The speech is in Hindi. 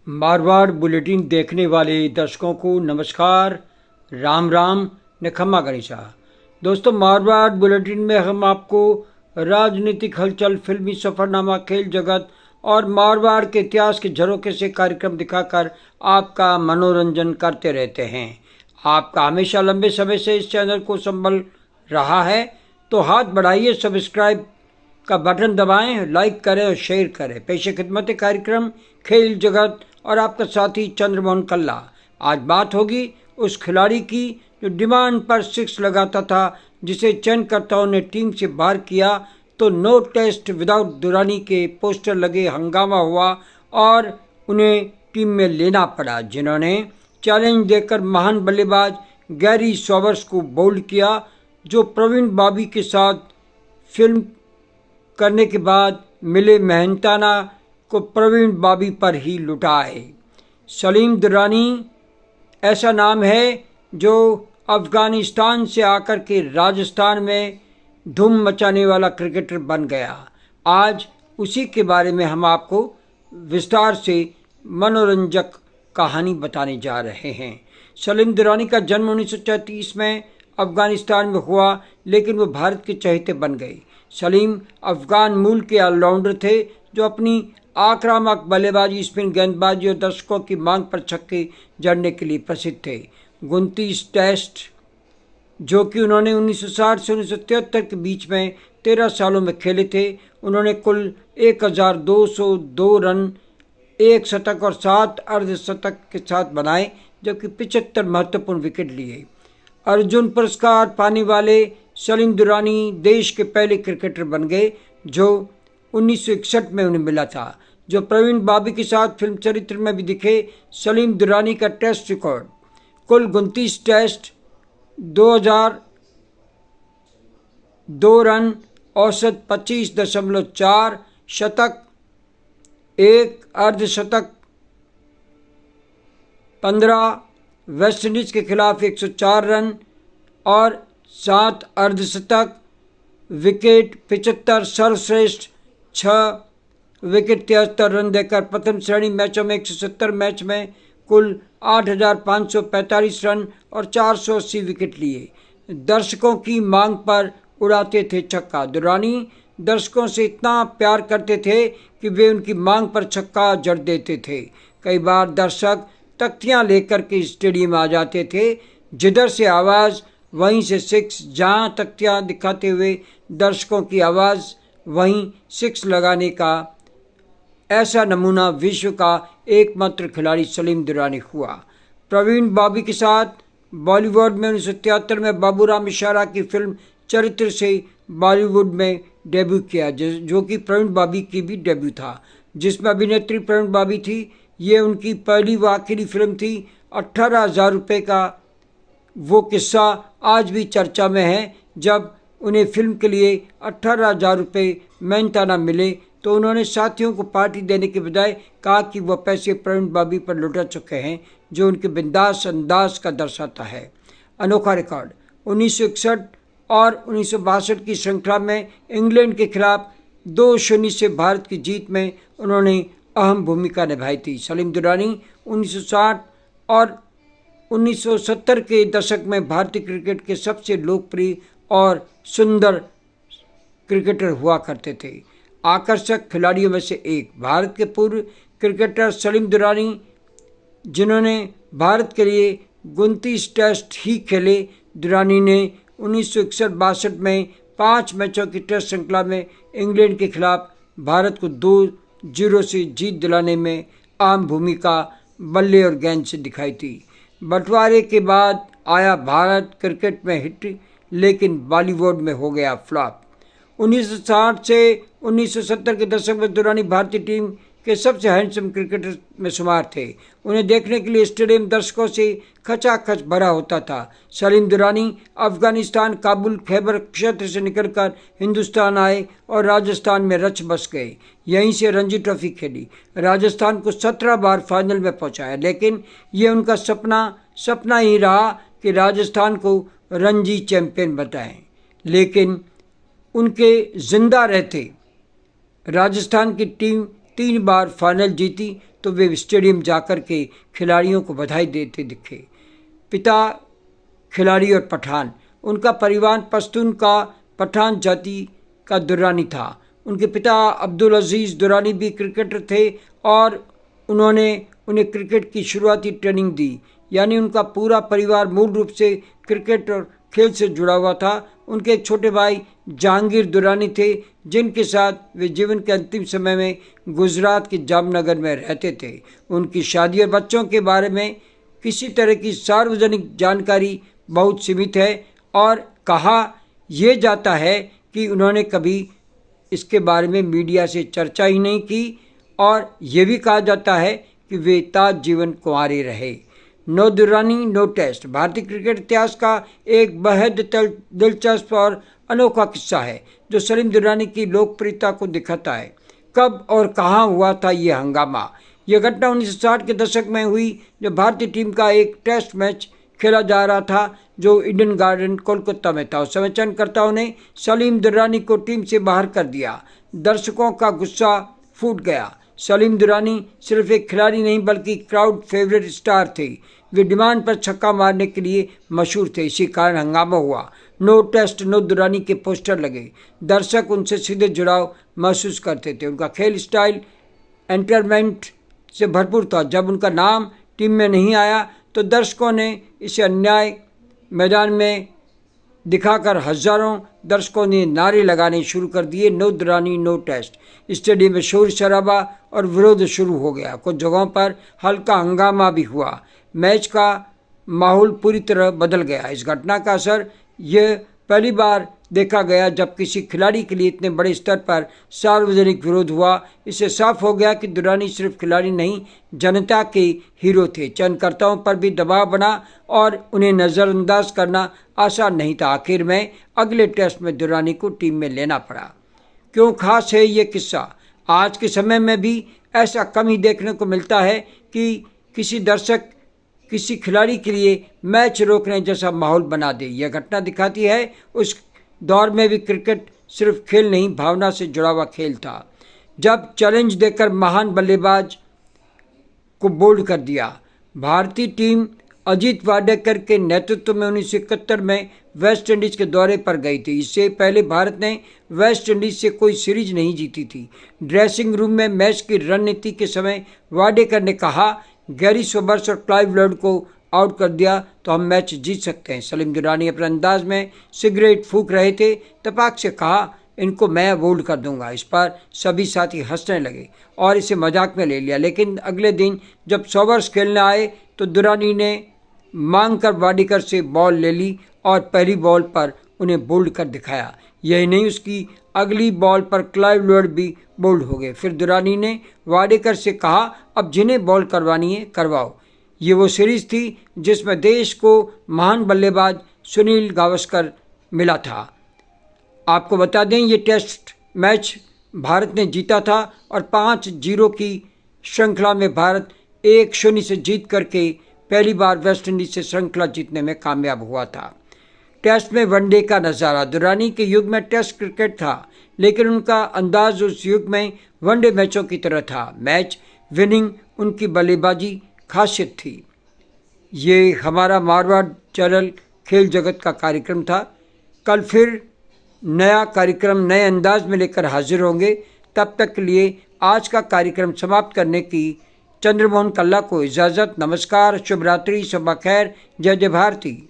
मारवाड़ बुलेटिन देखने वाले दर्शकों को नमस्कार, राम राम, निखम्मा गणेशा। दोस्तों, मारवाड़ बुलेटिन में हम आपको राजनीतिक हलचल, फिल्मी सफरनामा, खेल जगत और मारवाड़ के इतिहास के झरोखे से कार्यक्रम दिखाकर आपका मनोरंजन करते रहते हैं। आपका हमेशा लंबे समय से इस चैनल को संभल रहा है, तो हाथ बढ़ाइए, सब्सक्राइब का बटन दबाएं, लाइक करें और शेयर करें। पेशे खिदमत कार्यक्रम, खेल जगत और आपका साथी चंद्रमोहन कल्ला। आज बात होगी उस खिलाड़ी की जो डिमांड पर सिक्स लगाता था, जिसे चयनकर्ताओं ने टीम से बाहर किया तो नो टेस्ट विदाउट दुरानी के पोस्टर लगे, हंगामा हुआ और उन्हें टीम में लेना पड़ा। जिन्होंने चैलेंज देकर महान बल्लेबाज गैरी सॉबर्स को बोल्ड किया, जो प्रवीण बॉबी के साथ फिल्म करने के बाद मिले मेहनताना को प्रवीण बॉबी पर ही लुटाए। सलीम दुरानी ऐसा नाम है जो अफ़गानिस्तान से आकर के राजस्थान में धूम मचाने वाला क्रिकेटर बन गया। आज उसी के बारे में हम आपको विस्तार से मनोरंजक कहानी बताने जा रहे हैं। सलीम दुरानी का जन्म 1934 में अफ़गानिस्तान में हुआ, लेकिन वो भारत के चहेते बन गए। सलीम अफ़गान मूल के ऑलराउंडर थे, जो अपनी आक्रामक बल्लेबाजी, स्पिन गेंदबाजी और दर्शकों की मांग पर छक्के जड़ने के लिए प्रसिद्ध थे। 29 टेस्ट जो कि उन्होंने 1960 से 1973 के बीच में 13 सालों में खेले थे, उन्होंने कुल 1202 रन, 1 शतक और 7 अर्धशतक के साथ बनाए, जबकि 75 महत्वपूर्ण विकेट लिए। अर्जुन पुरस्कार पाने वाले सलीम दुरानी देश के पहले क्रिकेटर बन गए, जो 1961 में उन्हें मिला था, जो प्रवीण बॉबी के साथ फिल्म चरित्र में भी दिखे। सलीम दुरानी का टेस्ट रिकॉर्ड कुल 29 टेस्ट, 2002 रन, औसत 25.4, शतक 1, अर्धशतक 15, वेस्टइंडीज़ के खिलाफ 104 रन और 7 अर्धशतक, विकेट 75, सर्वश्रेष्ठ 6 विकेट 73 रन देकर प्रथम श्रेणी मैचों में 170 मैच में कुल 8,545 रन और 480 विकेट लिए। दर्शकों की मांग पर उड़ाते थे छक्का। दुरानी दर्शकों से इतना प्यार करते थे कि वे उनकी मांग पर छक्का जड़ देते थे। कई बार दर्शक तख्तियां लेकर के स्टेडियम आ जाते थे, जिधर से आवाज़ वहीं से सिक्स, जहां तख्तियां दिखाते हुए दर्शकों की आवाज़ वहीं सिक्स लगाने का ऐसा नमूना विश्व का एकमात्र खिलाड़ी सलीम दुरानी हुआ। प्रवीण बॉबी के साथ बॉलीवुड में 1973 में बाबूराम इशारा की फिल्म चरित्र से बॉलीवुड में डेब्यू किया, जो कि प्रवीण बॉबी की भी डेब्यू था, जिसमें अभिनेत्री प्रवीण बॉबी थी। ये उनकी पहली व आखिरी फिल्म थी। 18,000 रुपये का वो किस्सा आज भी चर्चा में है। जब उन्हें फिल्म के लिए 18,000 रुपये मेहनताना मिले, तो उन्होंने साथियों को पार्टी देने के बजाय कहा कि वह पैसे प्रवीण बॉबी पर लुटा चुके हैं, जो उनके बिंदास अंदाज का दर्शाता है। अनोखा रिकॉर्ड 1961 और 1962 की श्रृंखला में इंग्लैंड के खिलाफ 2-0 से भारत की जीत में उन्होंने अहम भूमिका निभाई थी। सलीम दुरानी 1960 और 1970 के दशक में भारतीय क्रिकेट के सबसे लोकप्रिय और सुंदर क्रिकेटर हुआ करते थे। आकर्षक खिलाड़ियों में से एक भारत के पूर्व क्रिकेटर सलीम दुरानी, जिन्होंने भारत के लिए 29 टेस्ट ही खेले। दुरानी ने 1961-62 में 5 मैचों की टेस्ट श्रृंखला में इंग्लैंड के खिलाफ भारत को 2-0 से जीत दिलाने में अहम भूमिका बल्ले और गेंद से दिखाई थी। बंटवारे के बाद आया भारत क्रिकेट में हिट, लेकिन बॉलीवुड में हो गया फ्लॉप। 1960 से 1970 के दशक में दुरानी भारतीय टीम के सबसे हैंडसम क्रिकेटर में शुमार थे। उन्हें देखने के लिए स्टेडियम दर्शकों से खचाखच भरा होता था। सलीम दुरानी अफगानिस्तान, काबुल, खैबर क्षेत्र से निकलकर हिंदुस्तान आए और राजस्थान में रच बस गए। यहीं से रणजी ट्रॉफी खेली, राजस्थान को 17 बार फाइनल में पहुंचाया, लेकिन ये उनका सपना ही रहा कि राजस्थान को रणजी चैंपियन बताएं। लेकिन उनके जिंदा रहते राजस्थान की टीम 3 बार फाइनल जीती, तो वे स्टेडियम जाकर के खिलाड़ियों को बधाई देते दिखे। पिता खिलाड़ी और पठान। उनका परिवार पश्तून का पठान जाति का दुर्रानी था। उनके पिता अब्दुल अजीज़ दुरानी भी क्रिकेटर थे और उन्होंने उन्हें क्रिकेट की शुरुआती ट्रेनिंग दी। यानी उनका पूरा परिवार मूल रूप से क्रिकेट और खेल से जुड़ा हुआ था। उनके एक छोटे भाई जहांगीर दुरानी थे, जिनके साथ वे जीवन के अंतिम समय में गुजरात के जामनगर में रहते थे। उनकी शादी और बच्चों के बारे में किसी तरह की सार्वजनिक जानकारी बहुत सीमित है और कहा यह जाता है कि उन्होंने कभी इसके बारे में मीडिया से चर्चा ही नहीं की और ये भी कहा जाता है कि वे ताज जीवन कुंवारे रहे। नो दुरानी नो टेस्ट भारतीय क्रिकेट इतिहास का एक बेहद दिलचस्प और अनोखा किस्सा है जो सलीम दुरानी की लोकप्रियता को दिखाता है। कब और कहाँ हुआ था ये हंगामा? यह घटना 1960 के दशक में हुई जब भारतीय टीम का एक टेस्ट मैच खेला जा रहा था जो ईडन गार्डन कोलकाता में था। उस समय चयनकर्ताओं ने सलीम दुरानी को टीम से बाहर कर दिया। दर्शकों का गुस्सा फूट गया। सलीम दुरानी सिर्फ एक खिलाड़ी नहीं बल्कि क्राउड फेवरेट स्टार थे। वे डिमांड पर छक्का मारने के लिए मशहूर थे। इसी कारण हंगामा हुआ। नो टेस्ट नो दुरानी के पोस्टर लगे। दर्शक उनसे सीधे जुड़ाव महसूस करते थे। उनका खेल स्टाइल एंटरटेनमेंट से भरपूर था। जब उनका नाम टीम में नहीं आया तो दर्शकों ने इसे अन्याय मैदान में दिखाकर हजारों दर्शकों ने नारे लगाने शुरू कर दिए, no Durrani no test. Stadium में शोर शराबा और विरोध शुरू हो गया। कुछ जगहों पर हल्का हंगामा भी हुआ। मैच का माहौल पूरी तरह बदल गया। इस घटना का असर यह पहली बार देखा गया जब किसी खिलाड़ी के लिए इतने बड़े स्तर पर सार्वजनिक विरोध हुआ। इससे साफ हो गया कि दुरानी सिर्फ खिलाड़ी नहीं, जनता के हीरो थे। चयनकर्ताओं पर भी दबाव बना और उन्हें नज़रअंदाज करना आसान नहीं था। आखिर में अगले टेस्ट में दुरानी को टीम में लेना पड़ा। क्यों खास है ये किस्सा? आज के समय में भी ऐसा कम ही देखने को मिलता है कि किसी दर्शक किसी खिलाड़ी के लिए मैच रोकने जैसा माहौल बना दे। यह घटना दिखाती है उस दौर में भी क्रिकेट सिर्फ खेल नहीं, भावना से जुड़ा हुआ खेल था। जब चैलेंज देकर महान बल्लेबाज को बोल्ड कर दिया। भारतीय टीम अजीत वाडेकर के नेतृत्व में 1971 में वेस्ट इंडीज़ के दौरे पर गई थी। इससे पहले भारत ने वेस्ट इंडीज़ से कोई सीरीज नहीं जीती थी। ड्रेसिंग रूम में मैच की रणनीति के समय वाडेकर ने कहा, गैरी सोबर्स और क्लाइव लॉयड को आउट कर दिया तो हम मैच जीत सकते हैं। सलीम दुरानी अपने अंदाज में सिगरेट फूंक रहे थे। तपाक से कहा, इनको मैं बोल्ड कर दूंगा। इस पर सभी साथी हंसने लगे और इसे मजाक में ले लिया। लेकिन अगले दिन जब सोबर्स खेलने आए तो दुरानी ने मांग कर वाडेकर से बॉल ले ली और पहली बॉल पर उन्हें बोल्ड कर दिखाया। यही नहीं, उसकी अगली बॉल पर क्लाइव लॉयड भी बोल्ड हो गए। फिर दुरानी ने वाडेकर से कहा, अब जिन्हें बॉल करवानी है करवाओ। ये वो सीरीज थी जिसमें देश को महान बल्लेबाज सुनील गावस्कर मिला था। आपको बता दें ये टेस्ट मैच भारत ने जीता था और 5-0 की श्रृंखला में भारत 1-0 से जीत करके पहली बार वेस्ट इंडीज से श्रृंखला जीतने में कामयाब हुआ था। टेस्ट में वनडे का नज़ारा। दुरानी के युग में टेस्ट क्रिकेट था, लेकिन उनका अंदाज उस युग में वनडे मैचों की तरह था। मैच विनिंग उनकी बल्लेबाजी खासियत थी। ये हमारा मारवाड़ चैनल खेल जगत का कार्यक्रम था। कल फिर नया कार्यक्रम नए अंदाज में लेकर हाजिर होंगे। तब तक के लिए आज का कार्यक्रम समाप्त करने की चंद्रमोहन कल्ला को इजाज़त। नमस्कार, शुभ रात्रि, शब खैर, जय जय भारती।